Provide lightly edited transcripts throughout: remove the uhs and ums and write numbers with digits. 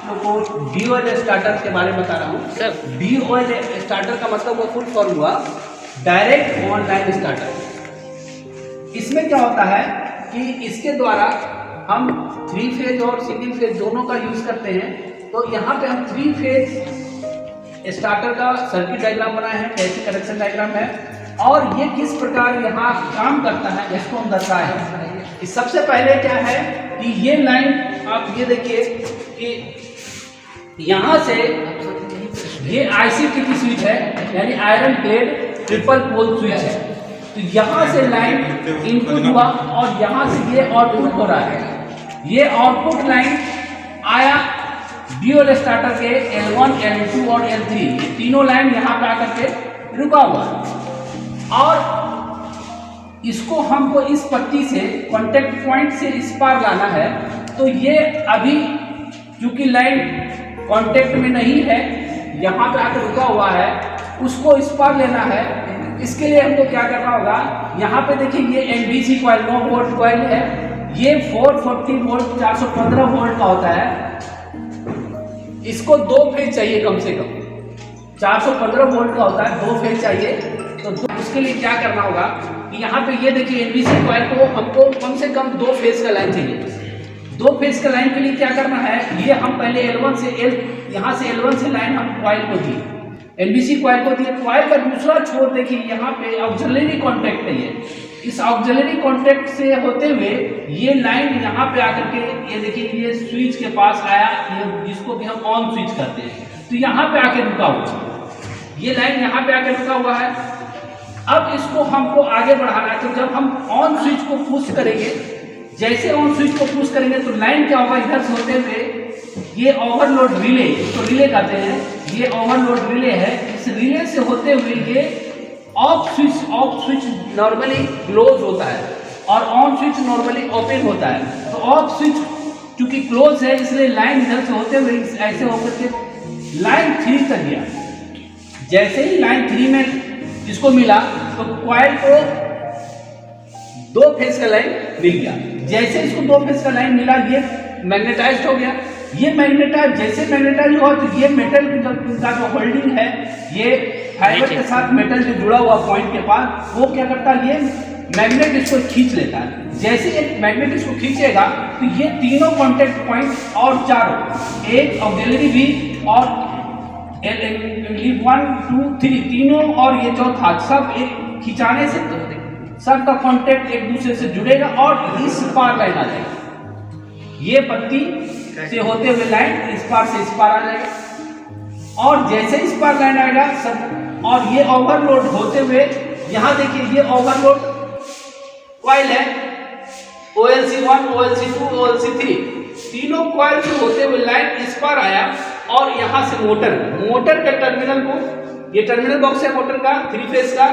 लोग को DOL starter के बारे में बता रहा हूँ। सर DOL स्टार्टर का मतलब वो फुल फॉर्म हुआ डायरेक्ट ऑनलाइन स्टार्टर। इसमें क्या होता है कि इसके द्वारा हम 3 फेज और सिंगल फेज दोनों का यूज करते हैं। तो यहाँ पे हम 3 फेज स्टार्टर का सर्किट डायग्राम बनाए हैं, कैसे कनेक्शन डायग्राम है और ये किस प्रकार यहाँ काम करता है इसको हम दर्शाए हैं। सबसे पहले क्या है कि ये लाइन आप ये देखिए कि यहाँ से ये ICT की स्विच है, यानी iron plate triple pole switch है। तो यहाँ से लाइन इनपुट हुआ और यहाँ से ये आउटपुट हो रहा है। ये आउटपुट लाइन आया DOL स्टार्टर के L1, L2 और L3, ये तीनों लाइन यहाँ पे आकर के रुका हुआ है और इसको हमको इस पट्टी से कॉन्टेक्ट पॉइंट से इस पार लाना है। तो ये अभी क्योंकि लाइन कॉन्टेक्ट में नहीं है, यहाँ पे आकर रुका हुआ है, उसको इस पार लेना है। इसके लिए हमको क्या करना होगा, यहाँ पे देखिए ये NBC कॉइल 9 वोल्ट कॉइल है, ये 440 वोल्ट 415 वोल्ट का होता है। इसको 2 फेज चाहिए कम से कम, 415 वोल्ट का होता है, 2 फेज चाहिए। तो उसके लिए क्या करना होगा कि यहाँ पे ये देखिए NBC कॉइल को हमको कम से कम 2 फेज का लाइन चाहिए। 2 फेज का लाइन के लिए क्या करना है, ये हम पहले L1 से यहाँ से L1 से लाइन हम कॉइल को दिए, NBC कॉइल को दिए। कॉइल का दूसरा छोर देखिए यहाँ पे ऑक्सिलरी कॉन्टैक्ट है। इस ऑक्सिलरी कॉन्टैक्ट से होते हुए ये लाइन यहाँ पे आकर के ये देखिए ये स्विच के पास आया, ये जिसको कि हम ऑन स्विच करते हैं। तो यहाँ पे आके रुका हुआ, ये लाइन यहाँ पे आके रुका हुआ है। अब इसको हमको आगे बढ़ाना है। तो जब हम ऑन स्विच को पुश करेंगे, जैसे ऑन स्विच को पुश करेंगे तो लाइन क्या होगा, इधर से होते हुए ये ओवरलोड रिले, इसको रिले कहते हैं, ये ओवरलोड रिले है। इस रिले से होते हुए ये ऑफ स्विच नॉर्मली क्लोज होता है और ऑन स्विच नॉर्मली ओपन होता है। तो ऑफ स्विच क्योंकि क्लोज है इसलिए लाइन इधर से होते हुए ऐसे होकर के लाइन 3 तक गया। जैसे ही लाइन 3 में इसको मिला तो कॉइल को 2 फेज का लाइन मिल गया। जैसे इसको 2 फेज का लाइन मिला, ये मैग्नेटाइज्ड हो गया। ये मैग्नेटाइज जैसे मैग्नेटाइज हुआ तो ये मेटल का जो होल्डिंग है, ये फाइबर के साथ मेटल जो जुड़ा हुआ पॉइंट के पास, वो क्या करता है, ये मैग्नेट इसको खींच लेता है। जैसे ये मैग्नेट इसको खींचेगा तो ये तीनों कॉन्टेक्ट पॉइंट और चारों, एक ऑक्सिलरी भी और 1 2 3 तीनों और ये चौथा, सब एक खिंचाने से सबका कॉन्टेक्ट एक दूसरे से जुड़ेगा और इस पार लाइन आ जाएगी। ये पट्टी से होते हुए लाइन इस पार से इस पार आ जाएगा और जैसे इस पार लाइन आएगा सब, और ये ओवरलोड होते हुए यहाँ देखिए ये ओवरलोड कॉइल है, OLC1 OLC2 OLC3 तीनों कॉइल से होते हुए लाइन इस पार आया और यहाँ से मोटर के टर्मिनल को, ये टर्मिनल बॉक्स है मोटर का 3 फेज का,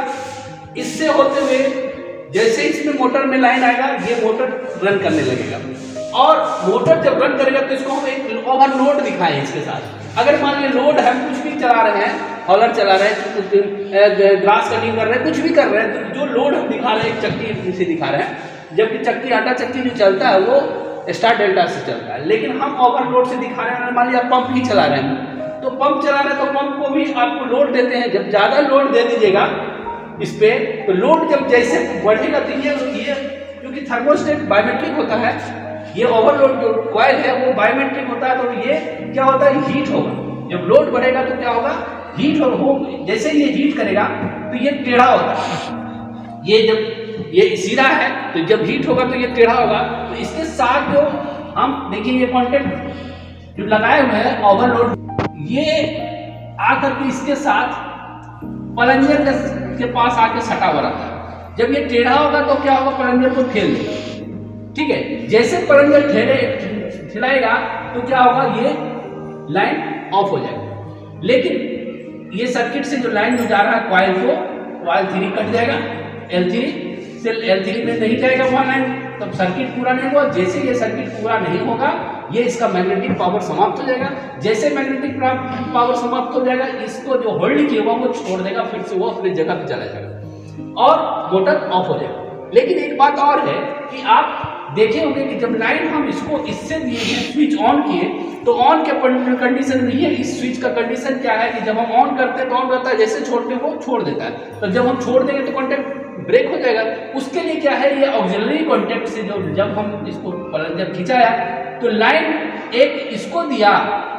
इससे होते हुए जैसे इसमें मोटर में लाइन आएगा ये मोटर रन करने लगेगा। और मोटर जब रन करेगा तो इसको हम एक ओवरलोड दिखाएं इसके साथ। अगर मान लीजिए लोड है, कुछ भी चला रहे हैं, हॉलर चला रहे हैं, ग्रास कटिंग कर रहे हैं, कुछ भी कर रहे हैं, तो जो लोड हम दिखा रहे हैं एक चक्की से दिखा रहे हैं, जबकि चक्की आटा चक्की जो चलता है वो स्टार डेल्टा से चलता है। लेकिन हम ओवरलोड से दिखा रहे हैं। मान लीजिए आप पंप ही चला रहे हैं, तो पंप चला रहे हैं तो पंप को भी आपको लोड देते हैं। जब ज़्यादा लोड दे दीजिएगा इस पे, तो लोड जब जैसे बढ़ेगा तो ये क्योंकि थर्मोस्टेट बायोमेट्रिक होता है, ये ओवरलोड जो कॉइल है वो बायोमेट्रिक होता है, तो ये क्या होता है, हीट होगा। जब लोड बढ़ेगा तो क्या होगा, हीट हो, जैसे ये हीट करेगा तो ये टेढ़ा होता है। ये जब ये सीधा है तो जब हीट होगा तो ये टेढ़ा होगा। तो इसके साथ जो हम देखिए ये कॉन्टेक्ट जो लगाए हुए हैं ओवरलोड, ये आकर के इसके साथ प्लंजर के पास आके सटा हुआ रहता है। जब ये टेढ़ा होगा तो क्या होगा, प्लंजर को ठेल देगा। ठीक है, जैसे प्लंजर ठेलाएगा तो क्या होगा, ये लाइन ऑफ हो जाएगा। लेकिन ये सर्किट से जो लाइन जो जा रहा है कॉइल को, कॉइल 3 कट जाएगा, L3 से L3 में नहीं जाएगा वहाँ लाइन, तब सर्किट पूरा नहीं हुआ। जैसे ये सर्किट पूरा नहीं होगा, ये इसका मैग्नेटिक पावर समाप्त हो जाएगा। जैसे मैग्नेटिक पावर समाप्त हो जाएगा, इसको जो होल्ड किया हुआ वो छोड़ देगा, फिर से वो अपनी जगह पे चला जाएगा और मोटर ऑफ हो जाएगा। लेकिन एक बात और है कि आप देखे होंगे कि जब लाइन हम इसको इससे दिए हैं, स्विच ऑन किए, तो ऑन के कंडीशन में ये इस स्विच का कंडीशन क्या है कि जब हम ऑन करते हैं तो ऑन रहता है, जैसे छोड़ते हैं वो छोड़ देता है, तो जब हम छोड़ देंगे तो कॉन्टैक्ट ब्रेक हो जाएगा। उसके लिए क्या है, ये ऑक्सिलरी कॉन्टैक्ट से जो जब हम इसको प्लंजर खिंचाया तो लाइन एक इसको दिया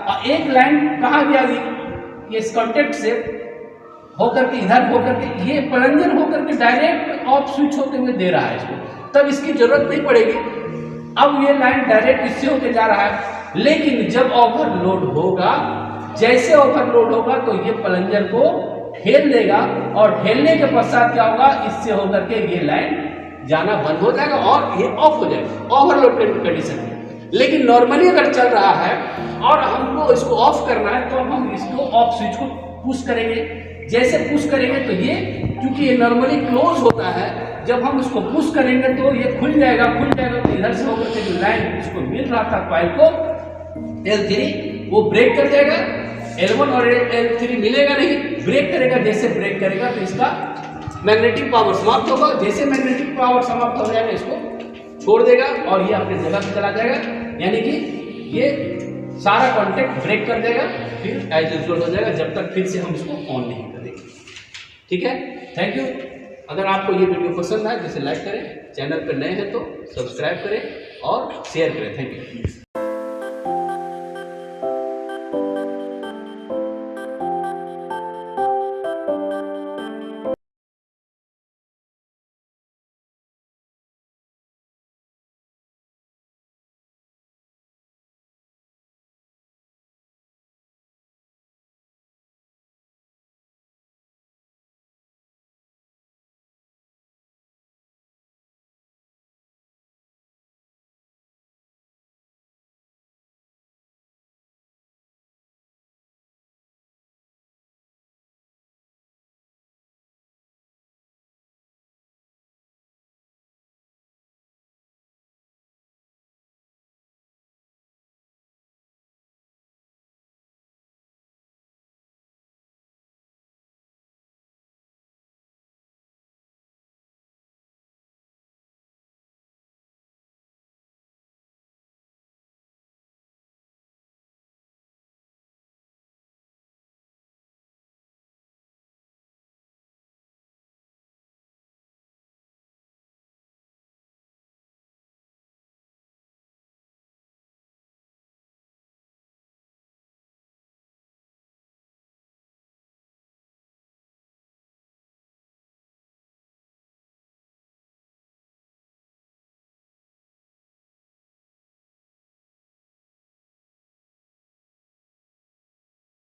और एक लाइन कहाँ दिया, ये इस कॉन्टैक्ट से होकर के इधर होकर के ये प्लंजर होकर के डायरेक्ट ऑफ स्विच होते हुए दे रहा है इसको, तब इसकी जरूरत नहीं पड़ेगी। अब ये लाइन डायरेक्ट इससे होके जा रहा है, लेकिन जब ओवरलोड होगा, जैसे ओवरलोड होगा तो ये प्लंजर को ठेल देगा और ठेलने के पश्चात क्या होगा, इससे होकर के ये लाइन जाना बंद हो जाएगा और ये ऑफ हो जाएगा ओवरलोड कंडीशन में। लेकिन नॉर्मली अगर चल रहा है और हमको इसको ऑफ करना है तो हम इसको ऑफ स्विच को पुश करेंगे। जैसे पुश करेंगे तो ये, क्योंकि ये नॉर्मली क्लोज होता है, जब हम इसको पुश करेंगे तो ये खुल जाएगा तो इधर से होकर के जो लाइन इसको मिल रहा था कॉइल को L3, वो ब्रेक कर जाएगा। L1 और L3 मिलेगा नहीं, ब्रेक करेगा। जैसे ब्रेक करेगा तो इसका मैग्नेटिक पावर समाप्त होगा। जैसे मैग्नेटिक पावर समाप्त हो जाएगा इसको छोड़ देगा और ये अपनी जगह पे चला जाएगा, यानी कि ये सारा कॉन्टैक्ट ब्रेक कर देगा, फिर एज यूजुअल हो जाएगा जब तक फिर से हम इसको ऑन नहीं करेंगे। ठीक है, थैंक यू। अगर आपको ये वीडियो पसंद आए जैसे लाइक करें, चैनल पर नए हैं तो सब्सक्राइब करें और शेयर करें। Thank you.